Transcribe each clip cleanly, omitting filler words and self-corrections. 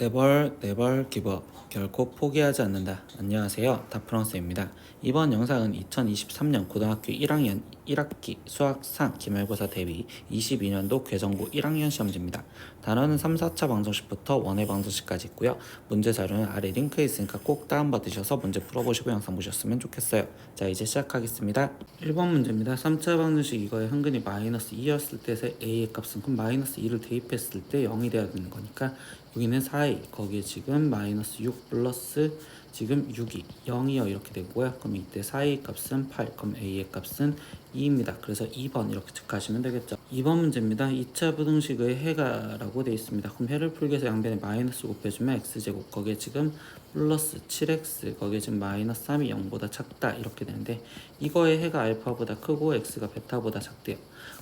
네벌 기버 결코 포기하지 않는다. 안녕하세요. 다프랑스입니다. 이번 영상은 2023년 고등학교 1학년 1학기 수학상 기말고사 대비 22년도 궤정고 1학년 시험지입니다. 단어는 3, 4차 방정식부터 원의 방정식까지 있고요. 문제 자료는 아래 링크에 있으니까 꼭 다운받으셔서 문제 풀어보시고 영상 보셨으면 좋겠어요. 자, 이제 시작하겠습니다. 1번 문제입니다. 3차 방정식 이거에 한근이 마이너스 2였을 때 a의 값은 그럼 마이너스 2를 대입했을 때 0이 돼야 되는 거니까 여기는 4a, 거기에 지금 마이너스 6 플러스 지금 6이 0이요 이렇게 되고요. 그럼 이때 4a 값은 8, 그럼 a의 값은 2입니다. 그래서 2번 이렇게 체크하시면 되겠죠. 2번 문제입니다. 2차 부등식의 해가라고 되어 있습니다. 그럼 해를 풀기 위해서 양변에 마이너스 곱해주면 x제곱, 거기에 지금 플러스 7x, 거기에 지금 마이너스 3이 0보다 작다 이렇게 되는데 이거의 해가 알파보다 크고 x가 베타보다 작대요.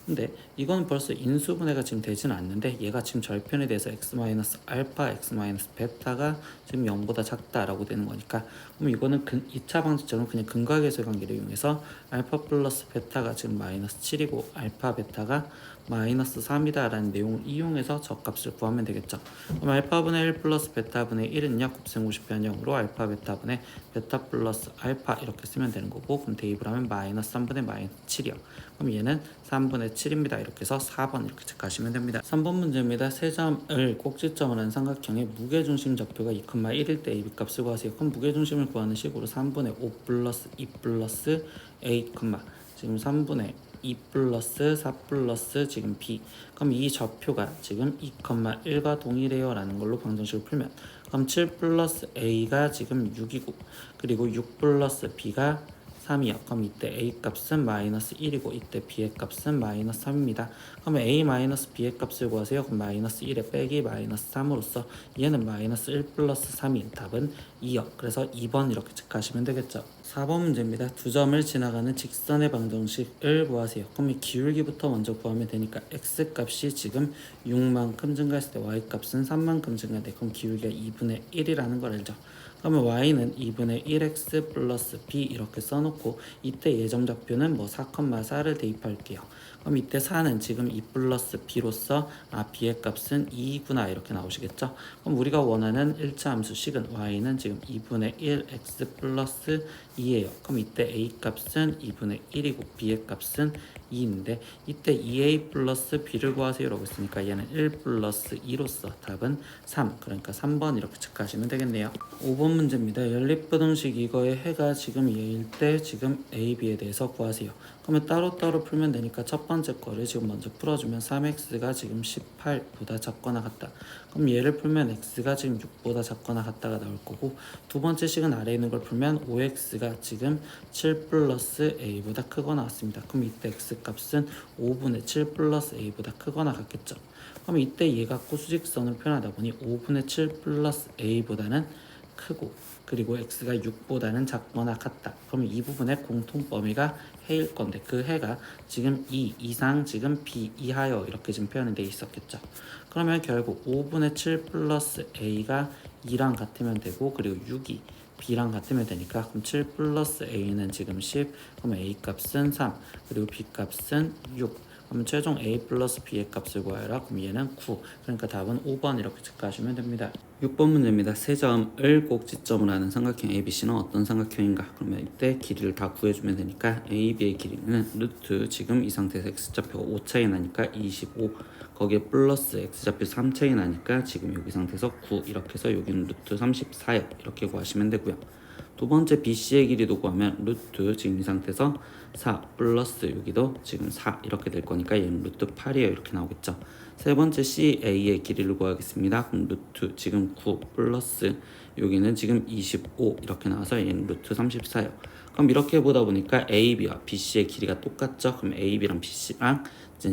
근데 이건 벌써 인수분해가 지금 되지는 않는데 얘가 지금 절편에 대해서 x-알파, x-베타가 지금 0보다 작다라고 되는 거니까 그럼 이거는 2차 방식처럼 그냥 근과계수의 관계를 이용해서 알파 플러스 베타가 지금 마이너스 7이고 알파 베타가 마이너스 3이다 라는 내용을 이용해서 저값을 구하면 되겠죠. 그럼 알파분의 1 플러스 베타분의 1은요 곱셈 50변형으로 알파 베타분의 베타 플러스 알파 이렇게 쓰면 되는 거고, 그럼 대입을 하면 마이너스 3분의 마이너스 7이요. 그럼 얘는 3분의 7입니다. 이렇게 해서 4번 이렇게 체크하시면 됩니다. 3번 문제입니다. 세 점을 꼭지점을 한 삼각형의 무게중심 좌표가 2,1일 때 AB 값을 구하세요. 그럼 무게중심을 구하는 식으로 3분의 5 플러스 2 플러스 A, 지금 3분의 2 플러스 4 플러스 지금 B, 그럼 이 좌표가 지금 2,1과 동일해요 라는 걸로 방정식을 풀면 그럼 7 플러스 A가 지금 6이고 그리고 6 플러스 B가 3이요. 그럼 이때 A 값은 마이너스 1이고 이때 B의 값은 마이너스 3입니다. 그러면 A 마이너스 B의 값을 구하세요. 그럼 마이너스 1에 빼기 마이너스 3으로써 얘는 마이너스 1 플러스 3인 답은 2요. 그래서 2번 이렇게 체크하시면 되겠죠. 4번 문제입니다. 두 점을 지나가는 직선의 방정식을 구하세요. 그럼 이 기울기부터 먼저 구하면 되니까 x 값이 지금 6만큼 증가했을 때 y 값은 3만큼 증가돼. 그럼 기울기가 2분의 1이라는 걸 알죠. 그러면 y는 2분의 1x 플러스 b 이렇게 써놓고 이때 예점 좌표는 4,4를 대입할게요. 그럼 이때 4는 지금 2 플러스 b로서 b의 값은 2구나 이렇게 나오시겠죠. 그럼 우리가 원하는 1차 함수식은 y는 지금 2분의 1x 플러스 2예요. 그럼 이때 a 값은 2분의 1이고 b의 값은 2인데 이때 2a 플러스 b를 구하세요 라고 했으니까 얘는 1 플러스 2로서 답은 3, 그러니까 3번 이렇게 체크하시면 되겠네요. 5번 문제입니다. 연립부등식 이거의 해가 지금 얘일 때 지금 a, b에 대해서 구하세요. 그러면 따로따로 풀면 되니까 첫 번째 거를 지금 먼저 풀어주면 3x가 지금 18보다 작거나 같다. 그럼 얘를 풀면 x가 지금 6보다 작거나 같다가 나올 거고, 두 번째 식은 아래에 있는 걸 풀면 5x가 지금 7 플러스 a보다 크거나 같습니다. 그럼 이때 x 값은 5분의 7 플러스 a보다 크거나 같겠죠. 그럼 이때 얘 갖고 수직선을 표현하다 보니 5분의 7 플러스 a보다는 크고 그리고 x가 6보다는 작거나 같다. 그럼 이 부분의 공통범위가 해일 건데 그 해가 지금 2 이상 지금 b 이하여 이렇게 지금 표현이 돼 있었겠죠. 그러면 결국 5분의 7 플러스 a가 2랑 같으면 되고 그리고 6이 b랑 같으면 되니까 그럼 7 플러스 a는 지금 10, 그럼 a 값은 3, 그리고 b 값은 6. 그럼 최종 a 플러스 b의 값을 구하라. 그럼 얘는 9. 그러니까 답은 5번 이렇게 체크하시면 됩니다. 6번 문제입니다. 세 점을 꼭지점을 하는 삼각형 ABC는 어떤 삼각형인가? 그러면 이때 길이를 다 구해주면 되니까 AB의 길이는 루트 지금 이 상태에서 x좌표가 5 차이 나니까 25, 거기에 플러스 x좌표 3 차이 나니까 지금 여기 상태에서 9 이렇게 해서 여기는 루트 34요 이렇게 구하시면 되고요. 두 번째 BC의 길이도 구하면 루트 지금 이 상태에서 4 플러스 여기도 지금 4 이렇게 될 거니까 얘는 루트 8이에요 이렇게 나오겠죠. 세 번째 CA의 길이를 구하겠습니다. 그럼 루트 지금 9 플러스 여기는 지금 25 이렇게 나와서 얘는 루트 34요. 그럼 이렇게 보다 보니까 AB와 BC의 길이가 똑같죠. 그럼 AB랑 BC랑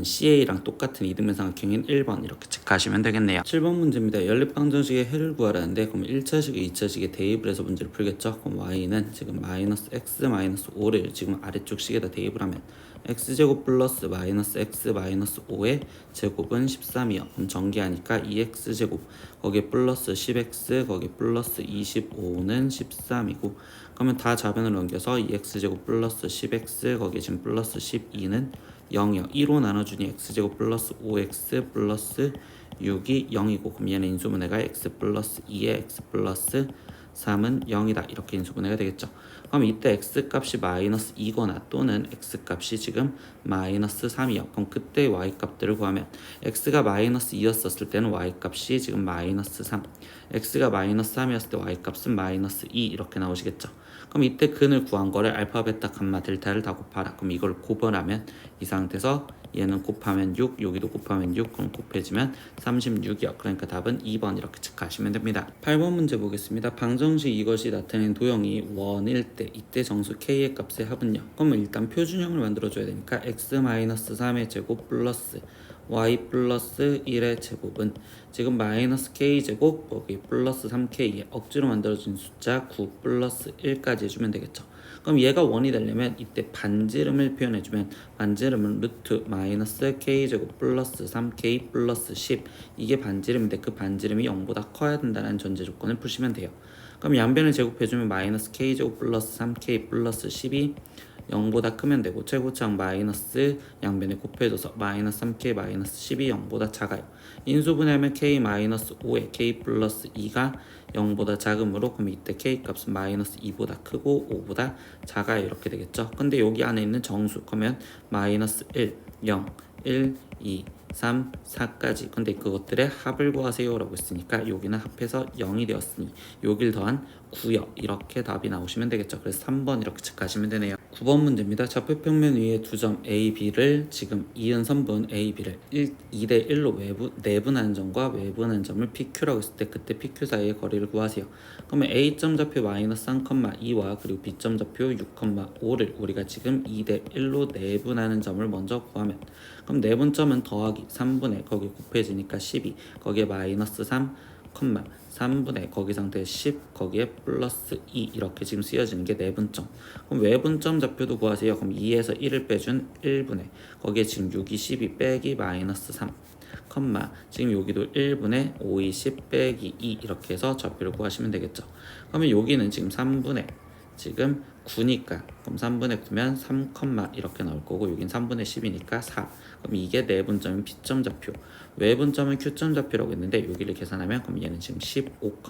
CA랑 똑같은 이등변 삼각형인 1번 이렇게 체크하시면 되겠네요. 7번 문제입니다. 연립방정식의 해를 구하라는데 그럼 1차식에 2차식에 대입을 해서 문제를 풀겠죠. 그럼 y는 지금 마이너스 x 마이너스 5를 지금 아래쪽 식에다 대입을 하면 x제곱 플러스 마이너스 x 마이너스 5의 제곱은 13이요. 그럼 전개하니까 2x제곱 거기에 플러스 10x 거기에 플러스 25는 13이고 그러면 다 좌변을 넘겨서 2x제곱 플러스 10x 거기에 지금 플러스 12는 0이요. 2로 나눠주니 x제곱 플러스 5x 플러스 6이 0이고 그럼 얘는 인수분해가 x 플러스 2에 x 플러스 3은 0이다 이렇게 인수분해가 되겠죠. 그럼 이때 x값이 마이너스 2거나 또는 x값이 지금 마이너스 3이요. 그럼 그때 y값들을 구하면 x가 마이너스 2였었을 때는 y값이 지금 마이너스 3, x가 마이너스 3이었을 때 y값은 마이너스 2 이렇게 나오시겠죠. 그럼 이때 근을 구한 거를 알파, 베타, 감마, 델타를 다 곱하라. 그럼 이걸 곱하면 이 상태에서 얘는 곱하면 6, 여기도 곱하면 6, 그럼 곱해지면 36이요. 그러니까 답은 2번 이렇게 체크하시면 됩니다. 8번 문제 보겠습니다. 방정식 이것이 나타낸 도형이 원일 때 이때 정수 k의 값의 합은요. 그러면 일단 표준형을 만들어줘야 되니까 x-3의 제곱 플러스 y 플러스 1의 제곱은 지금 마이너스 k제곱 거기 플러스 3k에 억지로 만들어진 숫자 9 플러스 1까지 해주면 되겠죠. 그럼 얘가 원이 되려면 이때 반지름을 표현해주면 반지름은 루트 마이너스 k제곱 플러스 3k 플러스 10 이게 반지름인데 그 반지름이 0보다 커야 된다는 전제 조건을 푸시면 돼요. 그럼 양변을 제곱해주면 마이너스 k제곱 플러스 3k 플러스 10이 0보다 크면 되고 최고차항 마이너스 양변에 곱해줘서 마이너스 3k 마이너스 10이 0보다 작아요. 인수분해하면 k 마이너스 5에 k 플러스 2가 0보다 작으므로 그럼 이때 k 값은 마이너스 2보다 크고 5보다 작아요 이렇게 되겠죠. 근데 여기 안에 있는 정수 그러면 마이너스 1, 0, 1, 2, 3, 4까지 근데 그것들의 합을 구하세요 라고 했으니까 여기는 합해서 0이 되었으니 여길 더한 9요 이렇게 답이 나오시면 되겠죠. 그래서 3번 이렇게 체크하시면 되네요. 9번 문제입니다. 좌표평면 위에 두 점 A, B를 지금 이은 선분 A, B를 2대 1로 내분하는 점과 외분하는 점을 PQ라고 했을 때 그때 PQ 사이의 거리를 구하세요. 그러면 A점 좌표 마이너스 3,2와 그리고 B점 좌표 6,5를 우리가 지금 2대 1로 내분하는 점을 먼저 구하면 그럼 내분점은 더하기 3분의 거기 곱해지니까 12 거기에 마이너스 3, 3분의 거기 상태에 10 거기에 플러스 2 이렇게 지금 쓰여지는 게 내분점. 그럼 외분점 좌표도 구하세요. 그럼 2에서 1을 빼준 1분의 거기에 지금 6이 12 빼기 마이너스 3 지금 여기도 1분의 5, 2, 10 빼기 2 이렇게 해서 좌표를 구하시면 되겠죠. 그러면 여기는 지금 3분의 지금 9니까 그럼 3분의 9면 3, 이렇게 나올 거고 여긴 3분의 10이니까 4 그럼 이게 내분점인 B점 좌표 외분점은 Q점 좌표라고 했는데 여기를 계산하면 그럼 얘는 지금 15,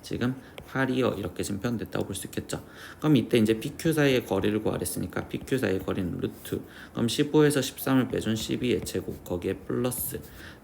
지금 8이요 이렇게 지금 표현됐다고 볼 수 있겠죠. 그럼 이때 이제 PQ 사이의 거리를 구하랬으니까 PQ 사이의 거리는 루트 그럼 15에서 13을 빼준 12의 제곱 거기에 플러스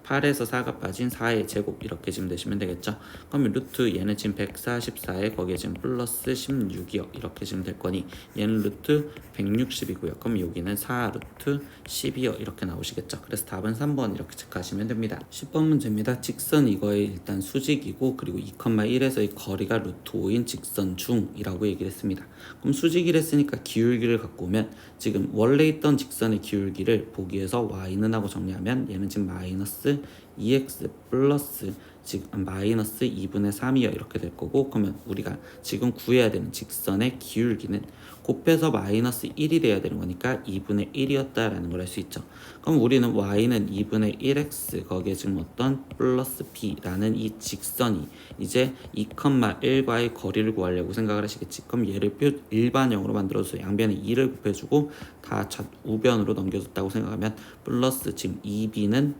8에서 4가 빠진 4의 제곱 이렇게 지금 되시면 되겠죠. 그러면 루트 얘는 지금 144에 거기에 지금 플러스 16이요 이렇게 지금 될 거니 얘는 루트 160이고요. 그럼 여기는 4 루트 10이요 이렇게 나오시겠죠. 그래서 답은 3번 이렇게 체크하시면 됩니다. 10번 문제입니다. 직선 이거의 일단 수직이고 그리고 2,1에서의 거리가 루트 5인 직선 중이라고 얘기를 했습니다. 그럼 수직이랬으니까 기울기를 갖고 오면 지금 원래 있던 직선의 기울기를 보기 위해서 y는 하고 정리하면 얘는 지금 마이너스 2x 플러스 지금 마이너스 2분의 3이요 이렇게 될 거고 그러면 우리가 지금 구해야 되는 직선의 기울기는 곱해서 마이너스 1이 돼야 되는 거니까 2분의 1이었다라는 걸 알 수 있죠. 그럼 우리는 y는 2분의 1x 거기에 지금 어떤 플러스 b라는 이 직선이 이제 2,1과의 거리를 구하려고 생각을 하시겠지. 그럼 얘를 일반형으로 만들어서 양변에 2를 곱해주고 다 우변으로 넘겨줬다고 생각하면 플러스 지금 2b는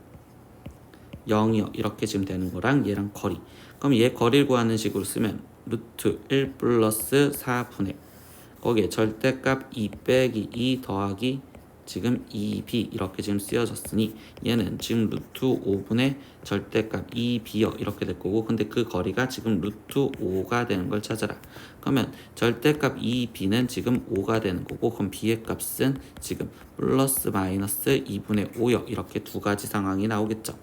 0이요 이렇게 지금 되는 거랑 얘랑 거리 그럼 얘 거리를 구하는 식으로 쓰면 루트 1 플러스 4분의 거기에 절대값 2 빼기 2 더하기 지금 2b 이렇게 지금 쓰여졌으니 얘는 지금 루트 5분의 절대값 2b요 이렇게 될 거고 근데 그 거리가 지금 루트 5가 되는 걸 찾아라. 그러면 절대값 2b는 지금 5가 되는 거고 그럼 b의 값은 지금 플러스 마이너스 2분의 5요 이렇게 두 가지 상황이 나오겠죠.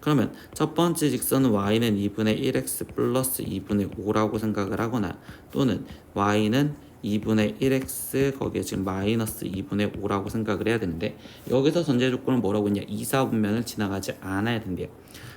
그러면 첫 번째 직선은 y는 2분의 1x 플러스 2분의 5라고 생각을 하거나 또는 y는 2분의 1x 거기에 지금 마이너스 2분의 5라고 생각을 해야 되는데 여기서 전제 조건은 뭐라고 했냐 2사분면을 지나가지 않아야 된대요.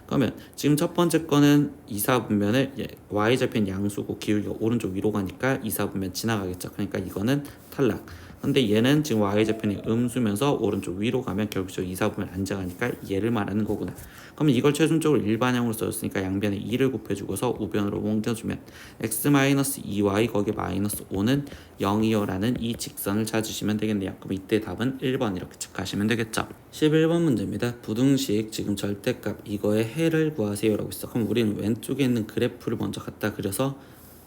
그러면 지금 첫 번째 거는 2사분면을 y좌표는 양수고 기울기가 오른쪽 위로 가니까 2사분면 지나가겠죠. 그러니까 이거는 탈락. 근데 얘는 지금 y좌표는 음수면서 오른쪽 위로 가면 결국적으로 이사분면 안정하니까 얘를 말하는 거구나. 그럼 이걸 최종적으로 일반형으로 써줬으니까 양변에 2를 곱해주고서 우변으로 옮겨주면 x-2y 거기에 마이너스 5는 0이요라는 이 직선을 찾으시면 되겠네요. 그럼 이때 답은 1번 이렇게 체크하시면 되겠죠. 11번 문제입니다. 부등식 지금 절대값 이거의 해를 구하세요 라고 있어. 그럼 우리는 왼쪽에 있는 그래프를 먼저 갖다 그려서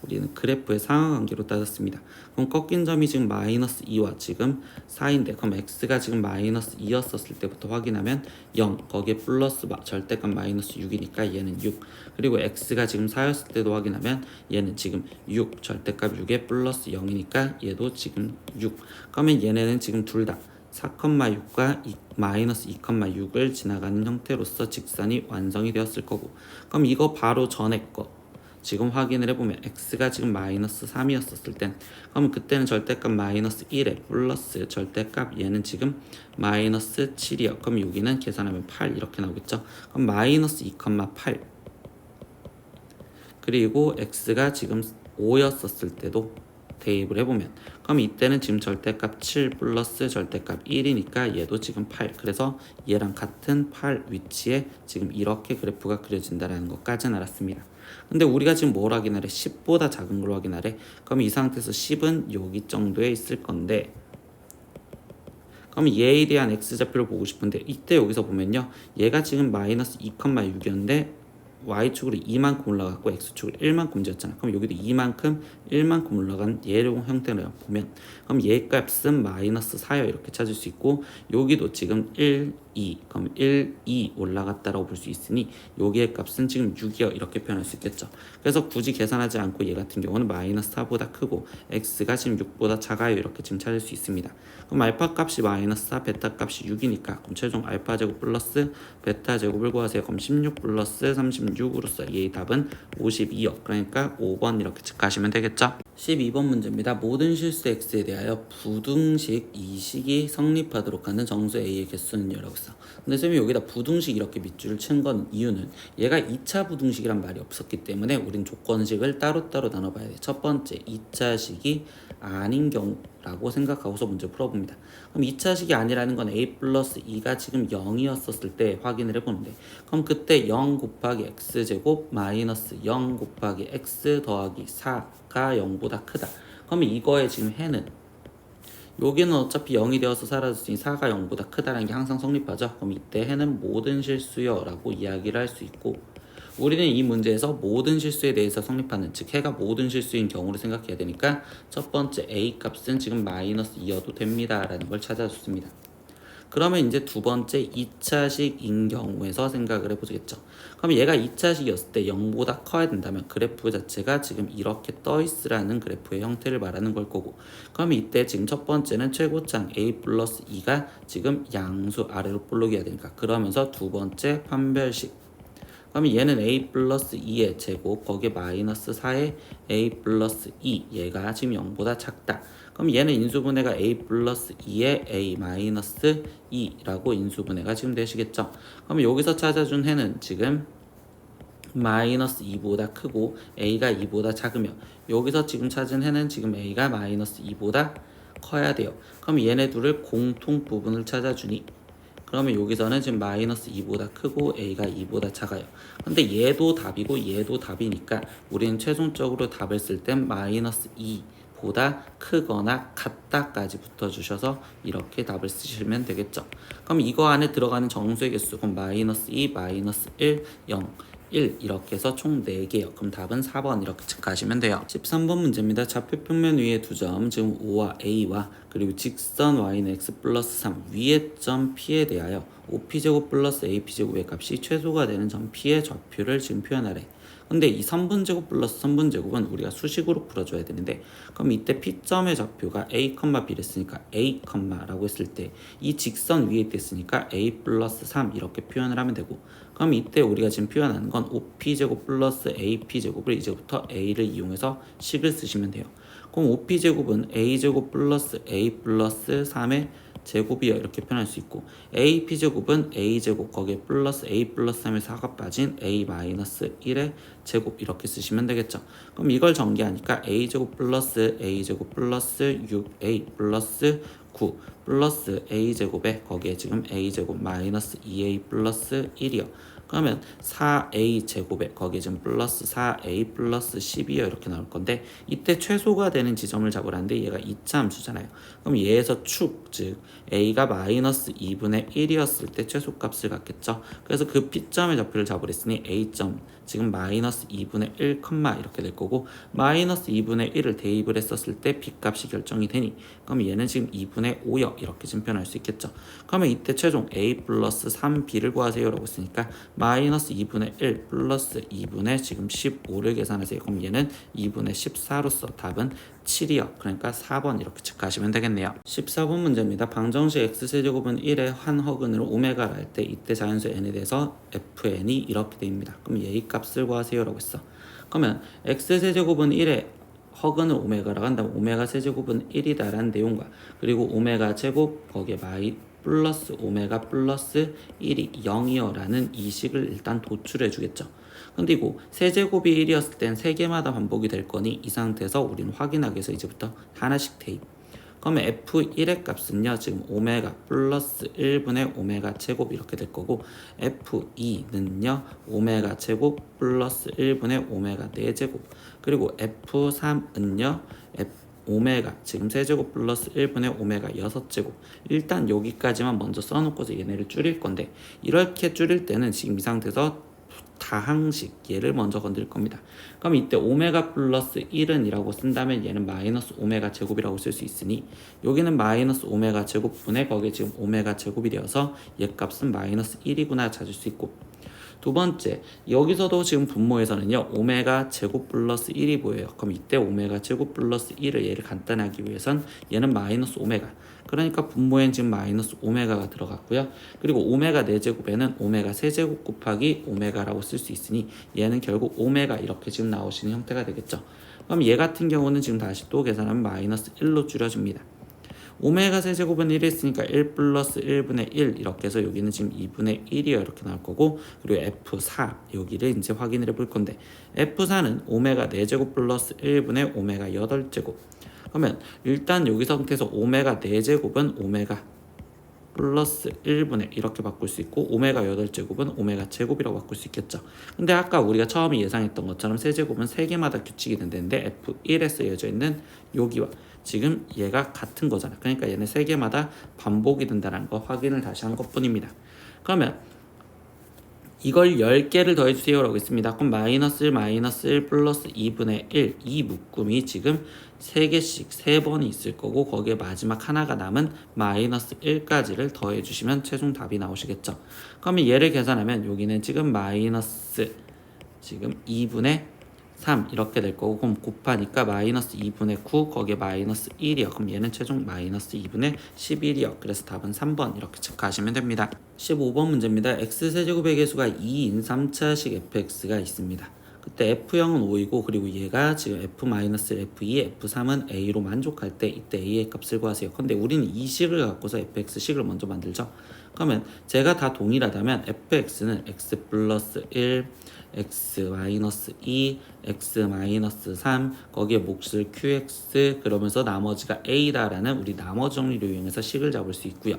우리는 그래프의 상하관계로 따졌습니다. 그럼 꺾인 점이 지금 마이너스 2와 지금 4인데 그럼 x가 지금 마이너스 2였었을 때부터 확인하면 0 거기에 플러스 절대값 마이너스 6이니까 얘는 6 그리고 x가 지금 4였을 때도 확인하면 얘는 지금 6 절대값 6에 플러스 0이니까 얘도 지금 6 그러면 얘네는 지금 둘 다 4,6과 마이너스 2,6을 지나가는 형태로서 직선이 완성이 되었을 거고 그럼 이거 바로 전에 거 지금 확인을 해보면 x가 지금 마이너스 3이었을 땐 그러면 그때는 절대값 마이너스 1에 플러스 절대값 얘는 지금 마이너스 7이요. 그럼 여기는 계산하면 8 이렇게 나오겠죠. 그럼 마이너스 2,8 그리고 x가 지금 5였었을 때도 대입을 해보면 그럼 이때는 지금 절대값 7 플러스 절대값 1이니까 얘도 지금 8 그래서 얘랑 같은 8 위치에 지금 이렇게 그래프가 그려진다는 것까지는 알았습니다. 근데 우리가 지금 뭘 확인하래? 10보다 작은 걸 확인하래. 그럼 이 상태에서 10은 여기 정도에 있을 건데 그럼 얘에 대한 x좌표를 보고 싶은데 이때 여기서 보면요 얘가 지금 마이너스 2,6이었는데 y축으로 2만큼 올라갔고 x축으로 1만큼 지었잖아. 그럼 여기도 2만큼 1만큼 올라간 얘의 형태를 보면 그럼 얘 값은 마이너스 4요 이렇게 찾을 수 있고 여기도 지금 1, 2 그럼 1, 2 올라갔다라고 볼 수 있으니 여기의 값은 지금 6이요 이렇게 표현할 수 있겠죠. 그래서 굳이 계산하지 않고 얘 같은 경우는 마이너스 4보다 크고 x가 지금 6보다 작아요 이렇게 지금 찾을 수 있습니다. 그럼 알파 값이 마이너스 4 베타 값이 6이니까 그럼 최종 알파 제곱 플러스 베타 제곱을 구하세요. 그럼 16 플러스 36으로서 얘의 답은 52요. 그러니까 5번 이렇게 체크하시면 되겠죠. 12번 문제입니다. 모든 실수 x에 대하여 부등식 이 식이 성립하도록 하는 정수 a의 개수는 여라고 있어. 근데 쌤이 여기다 부등식 이렇게 밑줄을 친 건 이유는 얘가 2차 부등식이란 말이 없었기 때문에 우린 조건식을 따로따로 나눠봐야 돼. 첫 번째 2차식이 아닌 경우라고 생각하고서 문제 풀어봅니다. 그럼 2차식이 아니라는 건 a 플러스 2가 지금 0이었었을 때 확인을 해보는데 그럼 그때 0 곱하기 x제곱 마이너스 0 곱하기 x 더하기 4가 0보다 크다. 그러면 이거의 지금 해는 여기는 어차피 0이 되어서 사라졌으니 4가 0보다 크다는 게 항상 성립하죠. 그럼 이때 해는 모든 실수요 라고 이야기를 할 수 있고 우리는 이 문제에서 모든 실수에 대해서 성립하는 즉 해가 모든 실수인 경우를 생각해야 되니까 첫 번째 a 값은 지금 마이너스 2여도 됩니다 라는 걸 찾아줬습니다. 그러면 이제 두 번째 2차식인 경우에서 생각을 해보겠죠. 그럼 얘가 2차식이었을 때 0보다 커야 된다면 그래프 자체가 지금 이렇게 떠있으라는 그래프의 형태를 말하는 걸 거고 그럼 이때 지금 첫 번째는 최고창 a 플러스 2가 지금 양수 아래로 볼록이어야 되니까 그러면서 두 번째 판별식 그러면 얘는 a 플러스 2의 제곱 거기에 마이너스 4의 a 플러스 2 얘가 지금 0보다 작다. 그럼 얘는 인수분해가 a 플러스 2의 a 마이너스 2라고 인수분해가 지금 되시겠죠. 그럼 여기서 찾아준 해는 지금 마이너스 2보다 크고 a가 2보다 작으며 여기서 지금 찾은 해는 지금 a가 마이너스 2보다 커야 돼요. 그럼 얘네 둘을 공통 부분을 찾아주니 그러면 여기서는 지금 마이너스 2보다 크고 a가 2보다 작아요. 근데 얘도 답이고 얘도 답이니까 우리는 최종적으로 답을 쓸 땐 마이너스 2보다 크거나 같다까지 붙어주셔서 이렇게 답을 쓰시면 되겠죠. 그럼 이거 안에 들어가는 정수의 개수 그럼 마이너스 2, 마이너스 1, 0 1 이렇게 해서 총 4개요. 그럼 답은 4번 이렇게 체크하시면 돼요. 13번 문제입니다. 좌표 평면 위에 두 점 지금 O와 A와 그리고 직선 Y는 X 플러스 3 위의 점 P에 대하여 OP제곱 플러스 AP제곱의 값이 최소가 되는 점 P의 좌표를 지금 표현하래. 근데 이 선분제곱 플러스 선분제곱은 우리가 수식으로 풀어줘야 되는데 그럼 이때 P점의 좌표가 A, B랬으니까 A, 라고 했을 때 이 직선 위에 있으니까 A 플러스 3 이렇게 표현을 하면 되고 그럼 이때 우리가 지금 표현하는 건 OP제곱 플러스 AP제곱을 이제부터 A를 이용해서 식을 쓰시면 돼요. 그럼 OP제곱은 A제곱 플러스 A 플러스 3의 제곱이요 이렇게 표현할 수 있고 a p제곱은 a제곱 거기에 플러스 a 플러스 3의 4가 빠진 a 마이너스 1의 제곱 이렇게 쓰시면 되겠죠. 그럼 이걸 전개하니까 a제곱 플러스 a제곱 플러스 6a 플러스 9 플러스 a제곱에 거기에 지금 a제곱 마이너스 2a 플러스 1이요. 그러면 4a 제곱에 거기에 지금 플러스 4a 플러스 10이요 이렇게 나올 건데 이때 최소가 되는 지점을 잡으라는데 얘가 2차 함수잖아요. 그럼 얘에서 축, 즉 a가 마이너스 2분의 1이었을 때 최소값을 갖겠죠. 그래서 그 P점의 좌표를 잡으랬으니 a점 지금 마이너스 2분의 1, 이렇게 될 거고 마이너스 2분의 1을 대입을 했었을 때 B값이 결정이 되니 그럼 얘는 지금 2분의 5요 이렇게 지금 표현할 수 있겠죠. 그러면 이때 최종 a 플러스 3b를 구하세요 라고 했으니까 마이너스 2분의 1 플러스 2분의 지금 15를 계산하세요. 그럼 얘는 2분의 14로서 답은 7이요. 그러니까 4번 이렇게 체크하시면 되겠네요. 14번 문제입니다. 방정식 x세제곱은 1의 환허근으로 오메가를 할 때 이때 자연수 n에 대해서 fn이 이렇게 됩니다. 그럼 얘의 값을 구하세요 라고 했어. 그러면 x세제곱은 1의 허근을 오메가라고 한다면 오메가 세제곱은 1이다라는 내용과 그리고 오메가 제곱 거기에 플러스 오메가 플러스 1이 0이요 라는 이 식을 일단 도출해 주겠죠. 근데 이거 세제곱이 1이었을 땐 3개마다 반복이 될 거니 이 상태에서 우리는 확인하기 위해서 이제부터 하나씩 대입. 그러면 f1의 값은요 지금 오메가 플러스 1분의 오메가 제곱 이렇게 될 거고 f2는요 오메가 제곱 플러스 1분의 오메가 4제곱 그리고 f3은요 오메가 지금 세제곱 플러스 1분의 오메가 6제곱 일단 여기까지만 먼저 써놓고서 얘네를 줄일 건데 이렇게 줄일 때는 지금 이 상태에서 다항식 얘를 먼저 건드릴 겁니다. 그럼 이때 오메가 플러스 1은 이라고 쓴다면 얘는 마이너스 오메가 제곱이라고 쓸 수 있으니 여기는 마이너스 오메가 제곱분에 거기에 지금 오메가 제곱이 되어서 얘 값은 마이너스 1이구나 찾을 수 있고 두 번째, 여기서도 지금 분모에서는요 오메가 제곱 플러스 1이 보여요. 그럼 이때 오메가 제곱 플러스 1을 얘를 간단하기 위해선 얘는 마이너스 오메가 그러니까 분모엔 지금 마이너스 오메가가 들어갔고요. 그리고 오메가 4제곱에는 오메가 세제곱 곱하기 오메가라고 쓸 수 있으니 얘는 결국 오메가 이렇게 지금 나오시는 형태가 되겠죠. 그럼 얘 같은 경우는 지금 다시 또 계산하면 마이너스 1로 줄여줍니다. 오메가 세제곱은 1이 있으니까 1 플러스 1분의 1 이렇게 해서 여기는 지금 2분의 1이요 이렇게 나올 거고 그리고 F4 여기를 이제 확인을 해볼 건데 F4는 오메가 4제곱 플러스 1분의 오메가 8제곱 그러면 일단 여기 상태에서 오메가 4제곱은 오메가 플러스 1분의 이렇게 바꿀 수 있고 오메가 8제곱은 오메가 제곱이라고 바꿀 수 있겠죠. 근데 아까 우리가 처음에 예상했던 것처럼 세제곱은 3개마다 규칙이 된다는데 F1에 쓰여져 있는 여기와 지금 얘가 같은 거잖아. 그러니까 얘는 3개마다 반복이 된다는 거 확인을 다시 한 것뿐입니다. 그러면 이걸 10개를 더해주세요 라고 했습니다. 그럼 마이너스 1, 마이너스 1 플러스 2분의 1 이 묶음이 지금 3개씩 3번이 있을 거고 거기에 마지막 하나가 남은 마이너스 1까지를 더해주시면 최종 답이 나오시겠죠. 그러면 얘를 계산하면 여기는 지금 마이너스 지금 2분의 3 이렇게 될 거고 그럼 곱하니까 마이너스 2분의 9 거기에 마이너스 1이요. 그럼 얘는 최종 마이너스 2분의 11이요. 그래서 답은 3번 이렇게 체크하시면 됩니다. 15번 문제입니다. x세제곱의 개수가 2인 3차식 fx가 있습니다. 그때 f0은 5이고 그리고 얘가 지금 f-f2, f3은 a로 만족할 때 이때 a의 값을 구하세요. 근데 우리는 이 식을 갖고서 fx식을 먼저 만들죠. 그러면 제가 다 동일하다면 fx는 x 플러스 1 x-2, x-3 거기에 몫을 qx 그러면서 나머지가 a다라는 우리 나머지 정리를 이용해서 식을 잡을 수 있고요.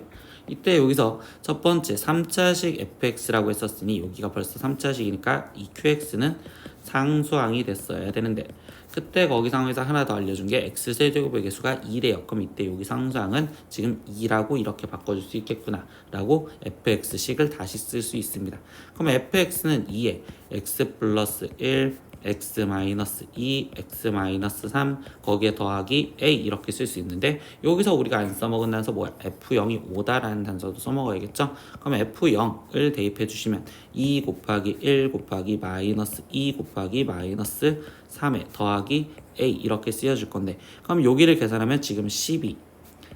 이때 여기서 첫 번째 3차식 fx라고 했었으니 여기가 벌써 3차식이니까 이 qx는 상수항이 됐어야 되는데 그때 거기 상황에서 하나 더 알려준 게 x세제곱의 개수가 2래요. 그럼 이때 여기 상수항은 지금 2라고 이렇게 바꿔줄 수 있겠구나 라고 fx식을 다시 쓸 수 있습니다. 그럼 fx는 2에 x 플러스 1 x-2, x-3 거기에 더하기 a 이렇게 쓸 수 있는데 여기서 우리가 안 써먹은 단서 뭐야? f0이 5다라는 단서도 써먹어야겠죠? 그럼 f0을 대입해 주시면 2 곱하기 1 곱하기 마이너스 2 곱하기 마이너스 3에 더하기 a 이렇게 쓰여줄 건데 그럼 여기를 계산하면 지금 12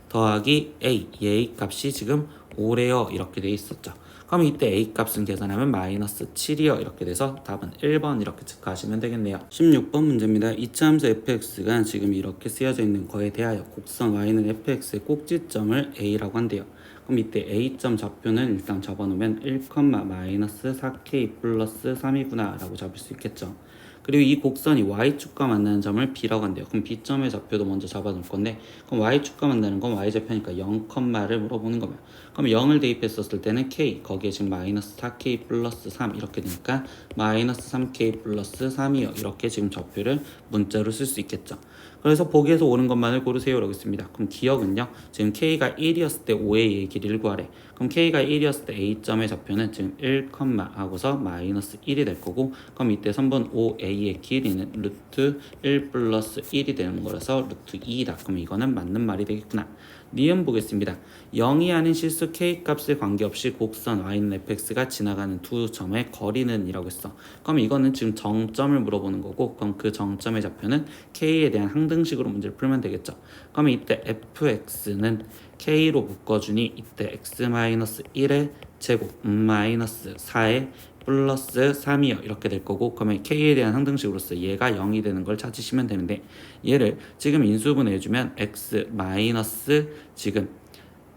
더하기 a 얘의 값이 지금 5래요 이렇게 돼 있었죠. 그럼 이때 a 값은 계산하면 마이너스 7이요 이렇게 돼서 답은 1번 이렇게 체크하시면 되겠네요. 16번 문제입니다. 이차함수 fx가 지금 이렇게 쓰여져 있는 거에 대하여 곡선 y는 fx의 꼭지점을 a라고 한대요. 그럼 이때 a점 좌표는 일단 접어놓으면 1, 마이너스 4k 플러스 3이구나 라고 잡을 수 있겠죠. 그리고 이 곡선이 y축과 만나는 점을 b라고 한대요. 그럼 b점의 좌표도 먼저 잡아놓을 건데, 그럼 y축과 만나는 건 y좌표니까 0를 물어보는 거면, 그럼 0을 대입했었을 때는 k, 거기에 지금 마이너스 4k 플러스 3 이렇게 되니까 마이너스 3k 플러스 3이요 이렇게 지금 좌표를 문자로 쓸 수 있겠죠. 그래서 보기에서 오는 것만을 고르세요 라고 했습니다. 그럼 기억은요, 지금 k가 1이었을 때 5a의 길이를 구하래. 그럼 k가 1이었을 때 a점의 좌표는 지금 1, 하고서 마이너스 1이 될 거고, 그럼 이때 선분 5a의 길이는 루트 1 플러스 1이 되는 거라서 루트 2이다. 그럼 이거는 맞는 말이 되겠구나. 니은 보겠습니다. 0이 아닌 실수 k 값에 관계없이 곡선 y는 fx가 지나가는 두 점의 거리는 이라고 했어. 그럼 이거는 지금 정점을 물어보는 거고, 그럼 그 정점의 좌표는 k에 대한 항등식으로 문제를 풀면 되겠죠. 그럼 이때 fx는 k로 묶어주니 이때 x-1의 제곱 마이너스 4의 플러스 3이요 이렇게 될 거고, 그러면 k에 대한 항등식으로서 얘가 0이 되는 걸 찾으시면 되는데, 얘를 지금 인수분해 해주면 x 마이너스 지금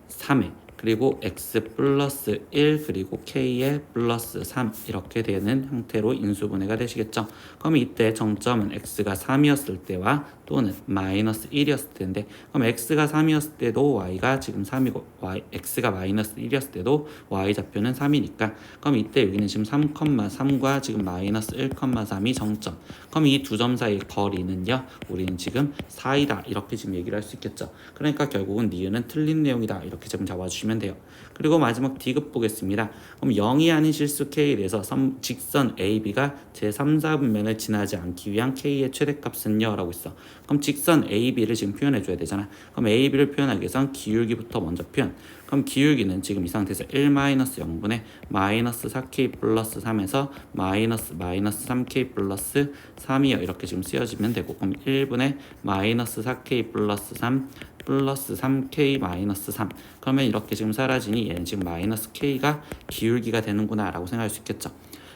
3에 그리고 x 플러스 1 그리고 k의 플러스 3 이렇게 되는 형태로 인수분해가 되시겠죠. 그럼 이때 정점은 x가 3이었을 때와 또는 마이너스 1이었을 때인데, 그럼 x가 3이었을 때도 y가 지금 3이고 x가 마이너스 1이었을 때도 y좌표는 3이니까, 그럼 이때 여기는 지금 3,3과 지금 마이너스 1,3이 정점. 그럼 이 두 점 사이의 거리는요, 우리는 지금 4이다 이렇게 지금 얘기를 할 수 있겠죠. 그러니까 결국은 니은은 틀린 내용이다 이렇게 지금 잡아주시면 돼요. 그리고 마지막 D급 보겠습니다. 그럼 0이 아닌 실수 K에 대해서 직선 AB가 제3, 4분면을 지나지 않기 위한 K의 최대값은요 라고 있어. 그럼 직선 AB를 지금 표현해 줘야 되잖아. 그럼 AB를 표현하기 위해선 기울기부터 먼저 표현. 그럼 기울기는 지금 이 상태에서 1-0분의 마이너스 4K 플러스 3에서 마이너스 3K 플러스 3이요 이렇게 지금 쓰여지면 되고, 그럼 1분의 마이너스 4K 플러스 3 플러스 3K 마이너스 3, 그러면 이렇게 지금 사라지니 얘는 지금 마이너스 K가 기울기가 되는구나 라고 생각할 수 있겠죠.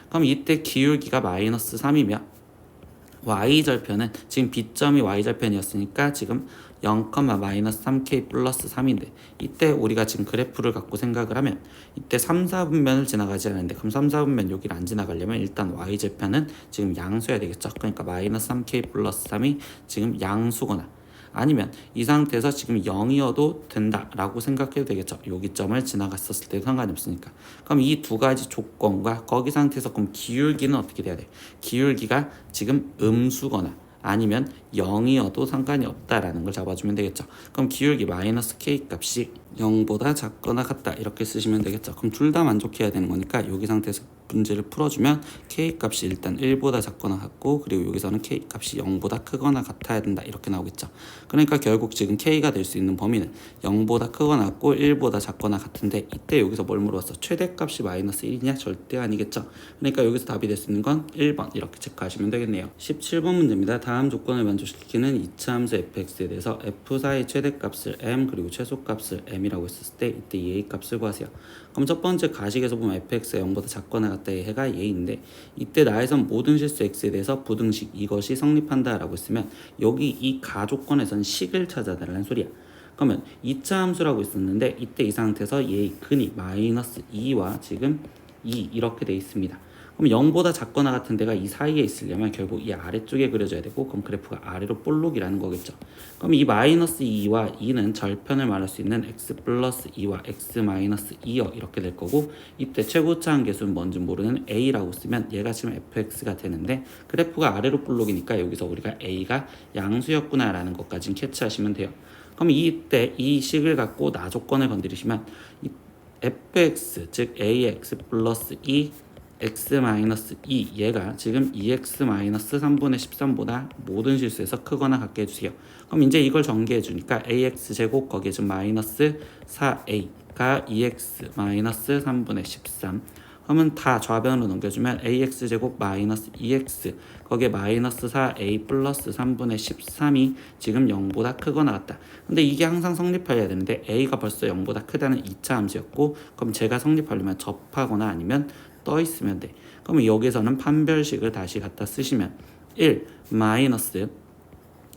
그럼 이때 기울기가 마이너스 3이면 y절편은 지금 B점이 y절편이었으니까 지금 0, 마이너스 3K 플러스 3인데, 이때 우리가 지금 그래프를 갖고 생각을 하면 이때 3, 4분면을 지나가지 않는데, 그럼 3, 4분면 여기를 안 지나가려면 일단 y절편은 지금 양수여야 되겠죠. 그러니까 마이너스 3K 플러스 3이 지금 양수거나, 아니면 이 상태에서 지금 0이어도 된다라고 생각해도 되겠죠. 여기 점을 지나갔었을 때도 상관이 없으니까. 그럼 이 두 가지 조건과 거기 상태에서 그럼 기울기는 어떻게 돼야 돼? 기울기가 지금 음수거나 아니면 0이어도 상관이 없다라는 걸 잡아주면 되겠죠. 그럼 기울기 마이너스 k 값이 0보다 작거나 같다 이렇게 쓰시면 되겠죠. 그럼 둘 다 만족해야 되는 거니까 여기 상태에서 문제를 풀어주면 k 값이 일단 1보다 작거나 같고, 그리고 여기서는 k 값이 0보다 크거나 같아야 된다 이렇게 나오겠죠. 그러니까 결국 지금 k가 될 수 있는 범위는 0보다 크거나 같고 1보다 작거나 같은데, 이때 여기서 뭘 물어봤어? 최대값이 마이너스 1이냐? 절대 아니겠죠. 그러니까 여기서 답이 될 수 있는 건 1번 이렇게 체크하시면 되겠네요. 17번 문제입니다. 다음 조건을 만족시키는 이차함수 fx에 대해서 f4의 최대값을 m 그리고 최소값을 m이라고 했을 때 이때 얘의 값을 구하세요. 그럼 첫 번째 가식에서 보면 fx가 0보다 작거나 같다의 해가 얘인데, 이때 나에선 모든 실수 x에 대해서 부등식 이것이 성립한다 라고 했으면 여기 이 가조건에선 식을 찾아달라는 소리야. 그러면 2차 함수라고 있었는데 이때 이 상태에서 얘의 근이 마이너스 2와 지금 2 이렇게 돼 있습니다. 그럼 0보다 작거나 같은 데가 이 사이에 있으려면 결국 이 아래쪽에 그려져야 되고, 그럼 그래프가 아래로 볼록이라는 거겠죠. 그럼 이 마이너스 2와 2는 절편을 말할 수 있는 x 플러스 2와 x 마이너스 2여 이렇게 될 거고, 이때 최고차 한계수는 뭔지 모르는 a라고 쓰면 얘가 지금 fx가 되는데, 그래프가 아래로 볼록이니까 여기서 우리가 a가 양수였구나 라는 것까지는 캐치하시면 돼요. 그럼 이때 이 식을 갖고 나 조건을 건드리시면 이 fx 즉 ax 플러스 2 x-2 얘가 지금 2x-3분의 13보다 모든 실수에서 크거나 같게 해주세요. 그럼 이제 이걸 전개해 주니까 ax제곱 거기에 좀 마이너스 4a가 2x-3분의 13, 그러면 다 좌변으로 넘겨주면 ax제곱 마이너스 2x 거기에 마이너스 4a 플러스 3분의 13이 지금 0보다 크거나 같다. 근데 이게 항상 성립해야 되는데 a가 벌써 0보다 크다는 2차 함수였고, 그럼 제가 성립하려면 접하거나 아니면 떠 있으면 돼. 그러면 여기서는 판별식을 다시 갖다 쓰시면 1 마이너스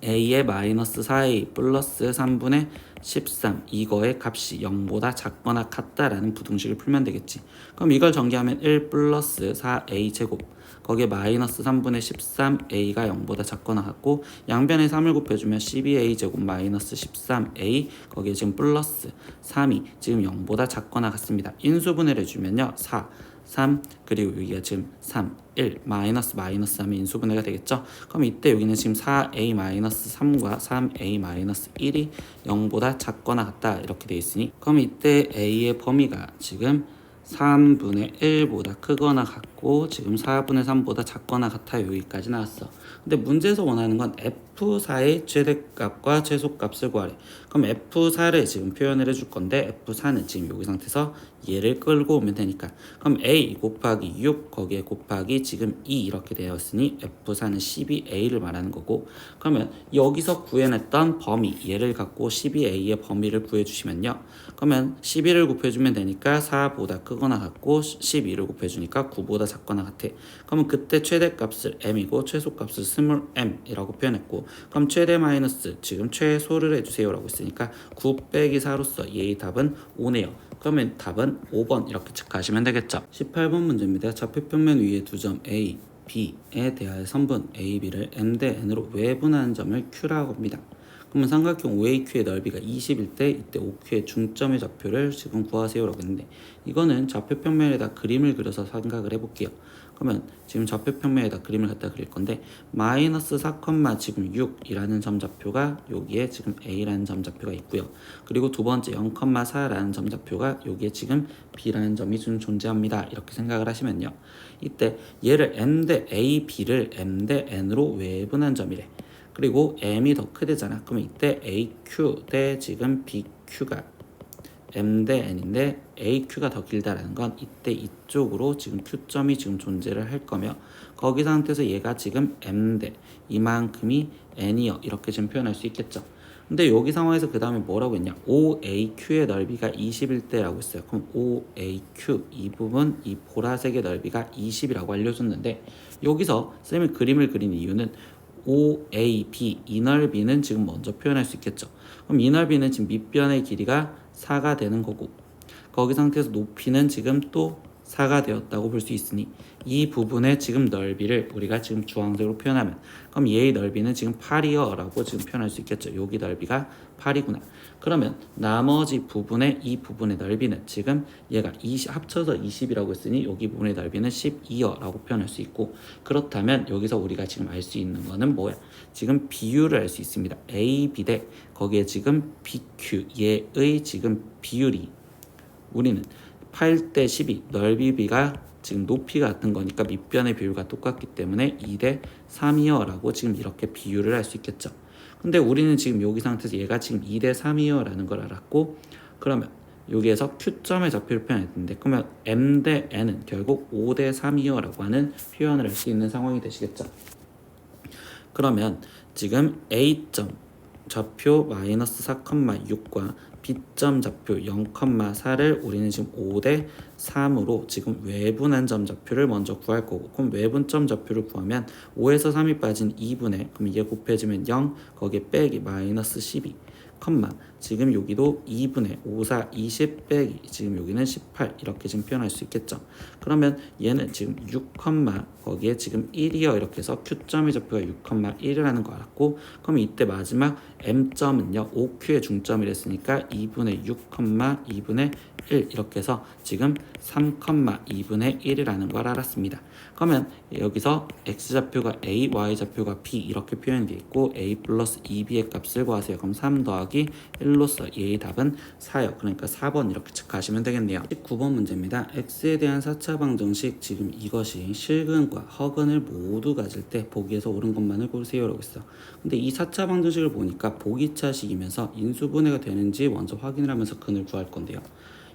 a의 마이너스 4a 플러스 3분의 13 이거의 값이 0보다 작거나 같다라는 부등식을 풀면 되겠지. 그럼 이걸 전개하면 1 플러스 4a 제곱 거기에 마이너스 3분의 13a가 0보다 작거나 같고, 양변에 3을 곱해주면 12a 제곱 마이너스 13a 거기에 지금 플러스 3이 지금 0보다 작거나 같습니다. 인수분해를 해주면요 4 3 그리고 여기가 지금 3 1 마이너스 마이너스 하면 인수분해가 되겠죠. 그럼 이때 여기는 지금 4a 마이너스 3과 3a 마이너스 1이 0보다 작거나 같다 이렇게 돼 있으니, 그럼 이때 a의 범위가 지금 3분의 1보다 크거나 같고 지금 4분의 3보다 작거나 같아. 여기까지 나왔어. 근데 문제에서 원하는 건 F4의 최대값과 최소값을 구하래. 그럼 F4를 지금 표현을 해줄 건데 F4는 지금 여기 상태에서 얘를 끌고 오면 되니까, 그럼 A 곱하기 6 거기에 곱하기 지금 2 이렇게 되었으니 F4는 12A를 말하는 거고, 그러면 여기서 구해냈던 범위 얘를 갖고 12A의 범위를 구해주시면요, 그러면 12를 곱해주면 되니까 4보다 크거나 같고 12를 곱해주니까 9보다 작거나 같아. 그러면 그때 최대값을 m이고 최소값을 스몰 m이라고 표현했고, 그럼 최대 마이너스 지금 최소를 해주세요 라고 했으니까 9 빼기 4로서 얘의 답은 5네요. 그러면 답은 5번 이렇게 체크하시면 되겠죠. 18번 문제입니다. 좌표평면 위에 두 점 A, B에 대하여 선분 A, B를 M 대 N으로 외분하는 점을 Q라고 합니다. 그러면 삼각형 OAQ의 넓이가 20일 때 이때 OQ의 중점의 좌표를 지금 구하세요 라고 했는데, 이거는 좌표평면에다 그림을 그려서 생각을 해볼게요. 그러면 지금 좌표평면에다 그림을 갖다 그릴 건데 마이너스 4, 지금 6이라는 점좌표가 여기에 지금 A라는 점좌표가 있고요. 그리고 두 번째 0,4라는 점좌표가 여기에 지금 B라는 점이 좀 존재합니다. 이렇게 생각을 하시면요, 이때 얘를 M 대 A, B를 M 대 N으로 외분한 점이래. 그리고 m이 더 크대잖아. 그럼 이때 AQ 대 지금 BQ가 M 대 N인데 AQ가 더 길다라는 건 이때 이쪽으로 지금 Q점이 지금 존재를 할 거며, 거기 상태에서 얘가 지금 M 대 이만큼이 N이요 이렇게 지금 표현할 수 있겠죠. 근데 여기 상황에서 그 다음에 뭐라고 했냐, OAQ의 넓이가 20일 때라고 했어요. 그럼 OAQ 이 부분 이 보라색의 넓이가 20이라고 알려줬는데, 여기서 쌤이 그림을 그린 이유는 OAB 이 넓이는 지금 먼저 표현할 수 있겠죠. 그럼 이 넓이는 지금 밑변의 길이가 4가 되는 거고, 거기 상태에서 높이는 지금 또 4가 되었다고 볼 수 있으니 이 부분의 지금 넓이를 우리가 지금 주황색으로 표현하면, 그럼 얘의 넓이는 지금 8이요 라고 지금 표현할 수 있겠죠. 여기 넓이가 8이구나. 그러면 나머지 부분의 이 부분의 넓이는 지금 얘가 20, 합쳐서 20이라고 했으니 여기 부분의 넓이는 12요 라고 표현할 수 있고, 그렇다면 여기서 우리가 지금 알 수 있는 거는 뭐야, 지금 비율을 알 수 있습니다. A, B 대 거기에 지금 BQ 얘의 지금 비율이 우리는 8대 12 넓이 비가 지금 높이가 같은 거니까 밑변의 비율과 똑같기 때문에 2대 3이요 라고 지금 이렇게 비율을 할 수 있겠죠. 근데 우리는 지금 여기 상태에서 얘가 지금 2대 3이요 라는 걸 알았고, 그러면 여기에서 Q점의 좌표를 표현했는데, 그러면 M 대 N은 결국 5대 3이요 라고 하는 표현을 할 수 있는 상황이 되시겠죠. 그러면 지금 A점 좌표 마이너스 4,6과 B점 좌표 0,4를 우리는 지금 5대 3으로 지금 외분한 점 좌표를 먼저 구할 거고, 그럼 외분점 좌표를 구하면 5에서 3이 빠진 2분의, 그럼 이게 곱해지면 0 거기에 빼기 마이너스 12 지금 여기도 2분의 5, 4, 20 빼기 지금 여기는 18 이렇게 지금 표현할 수 있겠죠. 그러면 얘는 지금 6, 거기에 지금 1이요 이렇게 해서 Q점의 좌표가 6,1이라는 거 알았고, 그럼 이때 마지막 M점은요 OQ의 중점이랬으니까 2분의 6, 2분의 1 이렇게 해서 지금 3,2분의 1이라는 걸 알았습니다. 그러면 여기서 X좌표가 A, Y좌표가 B 이렇게 표현이 되어 있고 A 플러스 2B의 값을 구하세요. 그럼 3 더하기 1로서 얘의 답은 4요. 그러니까 4번 이렇게 체크하시면 되겠네요. 19번 문제입니다. X에 대한 4차 방정식, 지금 이것이 실근과 허근을 모두 가질 때 보기에서 옳은 것만을 고르세요 라고 했어. 근데 이 4차 방정식을 보니까 보기차식이면서 인수분해가 되는지 먼저 확인을 하면서 근을 구할 건데요.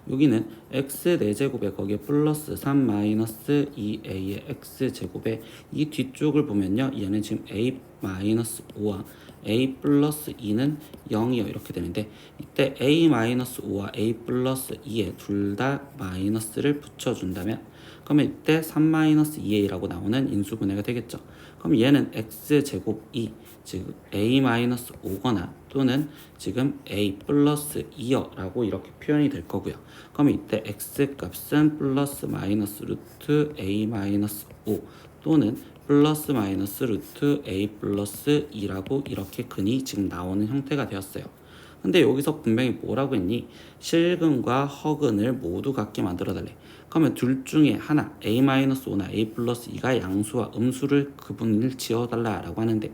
여기는 x 4제곱에 거기에 플러스 3 마이너스 2a의 x제곱에 이 뒤쪽을 보면요. 얘는 지금 a 마이너스 5와 a 플러스 2는 0이요. 이렇게 되는데 이때 a 마이너스 5와 a 플러스 2에 둘 다 마이너스를 붙여준다면 그러면 이때 3 마이너스 2a라고 나오는 인수분해가 되겠죠. 그럼 얘는 x제곱 2 즉 a 마이너스 5거나 또는 지금 a 플러스 2여 라고 이렇게 표현이 될 거고요. 그럼 이때 x 값은 플러스 마이너스 루트 a 마이너스 5 또는 플러스 마이너스 루트 a 플러스 2라고 이렇게 근이 지금 나오는 형태가 되었어요. 근데 여기서 분명히 뭐라고 했니? 실근과 허근을 모두 같게 만들어 달래. 그러면 둘 중에 하나 a-5나 a 플러스 2가 양수와 음수를 구분을 지어달라라고 하는데